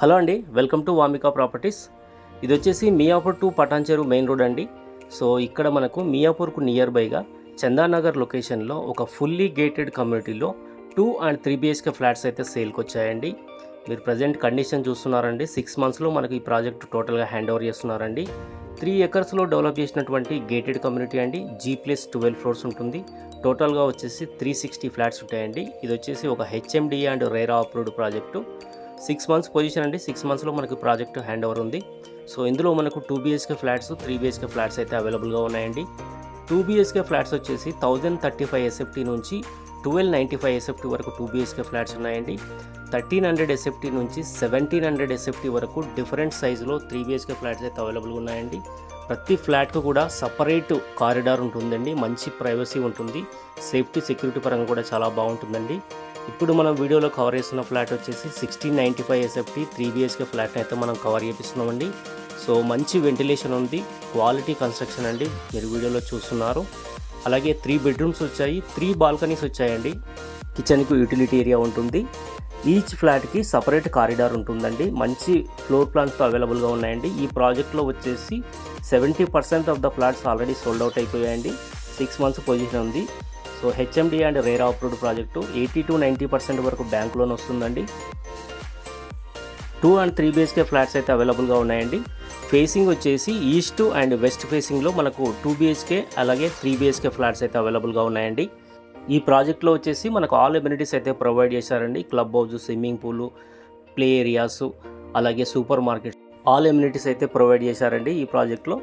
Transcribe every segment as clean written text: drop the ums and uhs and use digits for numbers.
Hello అండి, welcome to Vamika properties. ఇది వచ్చేసి Miyapur to Patancheru main road అండి. సో ఇక్కడ మనకు మియాపూర్కు నియర్ బైగా చందానగర్ లొకేషన్లో ఒక ఫుల్లీ గేటెడ్ కమ్యూనిటీలో 2 and 3 BHK ఫ్లాట్స్ అయితే సేల్కి వచ్చాయండి. మీరు ప్రజెంట్ కండిషన్ చూస్తున్నారండి. 6 monthsలో మనకి ఈ ప్రాజెక్ట్ టోటల్గా హ్యాండ్ ఓవర్ చేస్తున్నారండి. 3 acresలో డెవలప్ చేసినటువంటి గేటెడ్ కమ్యూనిటీ అండి. G+12 floors ఉంటుంది. టోటల్గా వచ్చేసి 360 ఫ్లాట్స్ ఉంటాయండి. ఇది వచ్చేసి ఒక HMDA and RERA approved project. 6 months position అండి. 6 monthsలో మనకు ప్రాజెక్ట్ హ్యాండ్ ఓవర్ ఉంది. సో ఇందులో మనకు 2 BHK ఫ్లాట్స్ 3 BHK ఫ్లాట్స్ అయితే అవైలబుల్గా ఉన్నాయండి. 2 BHK ఫ్లాట్స్ వచ్చేసి 1035 SFT నుంచి 1295 SFT వరకు 2 BHK ఫ్లాట్స్ ఉన్నాయండి. 1300 SFT నుంచి 1700 SFT వరకు డిఫరెంట్ సైజులో 3 BHK ఫ్లాట్స్ అయితే అవైలబుల్గా ఉన్నాయండి. ప్రతి ఫ్లాట్కు కూడా సపరేట్ కారిడార్ ఉంటుందండి. మంచి ప్రైవసీ ఉంటుంది. సేఫ్టీ సెక్యూరిటీ పరంగా కూడా చాలా బాగుంటుందండి. ఇప్పుడు మనం వీడియోలో కవర్ చేస్తున్న ఫ్లాట్ వచ్చేసి 1695 SFT 3 BHK ఫ్లాట్ అయితే మనం కవర్ చేపిస్తున్నామండి. సో మంచి వెంటిలేషన్ ఉంది, క్వాలిటీ కన్స్ట్రక్షన్ అండి. మీరు వీడియోలో చూస్తున్నారు. అలాగే 3 bedrooms వచ్చాయి, 3 balconies వచ్చాయండి. కిచెన్కు యూటిలిటీ ఏరియా ఉంటుంది. ఈచ్ ఫ్లాట్కి సపరేట్ కారిడార్ ఉంటుందండి. మంచి ఫ్లోర్ ప్లాన్స్తో అవైలబుల్గా ఉన్నాయండి. ఈ ప్రాజెక్ట్లో వచ్చేసి 70% of the flats already sold out అయిపోయాయండి. 6 months పొజిషన్ ఉంది. So HMDA and RERA approved project 80 to 90% వరకు బ్యాంక్ లోన్ వస్తుందండి. 2 and 3 BHK ఫ్లాట్స్ అయితే అవైలబుల్గా ఉన్నాయండి. ఫేసింగ్ వచ్చేసి ఈస్ట్ అండ్ వెస్ట్ ఫేసింగ్లో మనకు 2 BHK అలాగే 3 BHK ఫ్లాట్స్ అయితే అవైలబుల్గా ఉన్నాయండి. ఈ ప్రాజెక్ట్లో వచ్చేసి మనకు ఆల్ ఎమ్యూనిటీస్ అయితే ప్రొవైడ్ చేశారండి. Club house, swimming pool, play areas, అలాగే సూపర్ మార్కెట్, ఆల్ ఎమ్యూనిటీస్ అయితే ప్రొవైడ్ చేశారండి ఈ ప్రాజెక్ట్లో.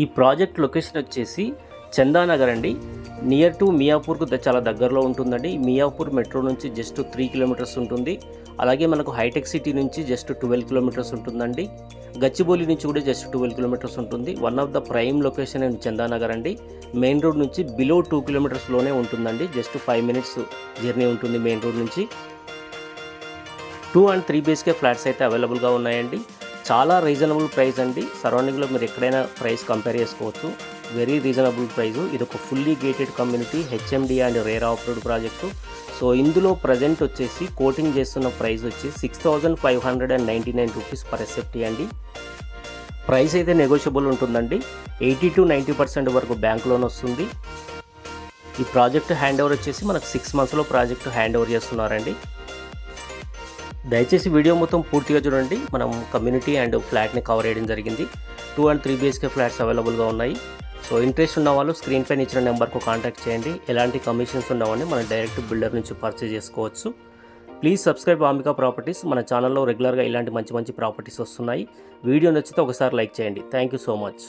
ఈ ప్రాజెక్ట్ లొకేషన్ వచ్చేసి చందానగర్ అండి. నియర్ టు మియాపూర్కు చాలా దగ్గరలో ఉంటుందండి. మియాపూర్ మెట్రో నుంచి జస్ట్ 3 kilometers ఉంటుంది. అలాగే మనకు హైటెక్ సిటీ నుంచి జస్ట్ 12 kilometers ఉంటుందండి. గచ్చిబౌలి నుంచి కూడా జస్ట్ 12 kilometers ఉంటుంది. One of the prime location in Chandanagar అండి. మెయిన్ రోడ్ నుంచి బిలో 2 kilometersలోనే ఉంటుందండి. జస్ట్ 5 minutes జర్నీ ఉంటుంది మెయిన్ రోడ్ నుంచి. 2 and 3 BHK ఫ్లాట్స్ అయితే అవైలబుల్గా ఉన్నాయండి. చాలా రీజనబుల్ ప్రైస్ అండి. సరౌండింగ్లో మీరు ఎక్కడైనా ప్రైస్ కంపేర్ చేసుకోవచ్చు. Very reasonable price. ఇది ఒక fully gated community, HMDA and RERA approved project. So ఇందులో ప్రజెంట్ వచ్చేసి కోటింగ్ చేస్తున్న ప్రైస్ వచ్చి 6599 rupees per SFT అండి. ప్రైస్ అయితే నెగోషియబుల్ ఉంటుందండి. 80 to 90% వరకు బ్యాంక్ లోన్ వస్తుంది. ఈ ప్రాజెక్ట్ హ్యాండ్ ఓవర్ వచ్చేసి మనకు 6 monthsలో ప్రాజెక్ట్ హ్యాండ్ ఓవర్ చేస్తున్నారండి. దయచేసి వీడియో మొత్తం పూర్తిగా చూడండి. మనం కమ్యూనిటీ అండ్ ఫ్లాట్ని కవర్ చేయడం జరిగింది. 2 and 3 BHK ఫ్లాట్స్ అవైలబుల్గా ఉన్నాయి. సో ఇంట్రెస్ట్ ఉన్న వాళ్ళు స్క్రీన్ పైన ఇచ్చిన నెంబర్కు కాంటాక్ట్ చేయండి. ఎలాంటి కమిషన్స్ ఉండవని మనం డైరెక్ట్ బిల్డర్ నుంచి పర్చేజ్ చేసుకోవచ్చు. Please subscribe Vamika properties. మన ఛానల్లో రెగ్యులర్గా ఇలాంటి మంచి మంచి ప్రాపర్టీస్ వస్తున్నాయి. వీడియో నచ్చితే ఒకసారి లైక్ చేయండి. Thank you so much.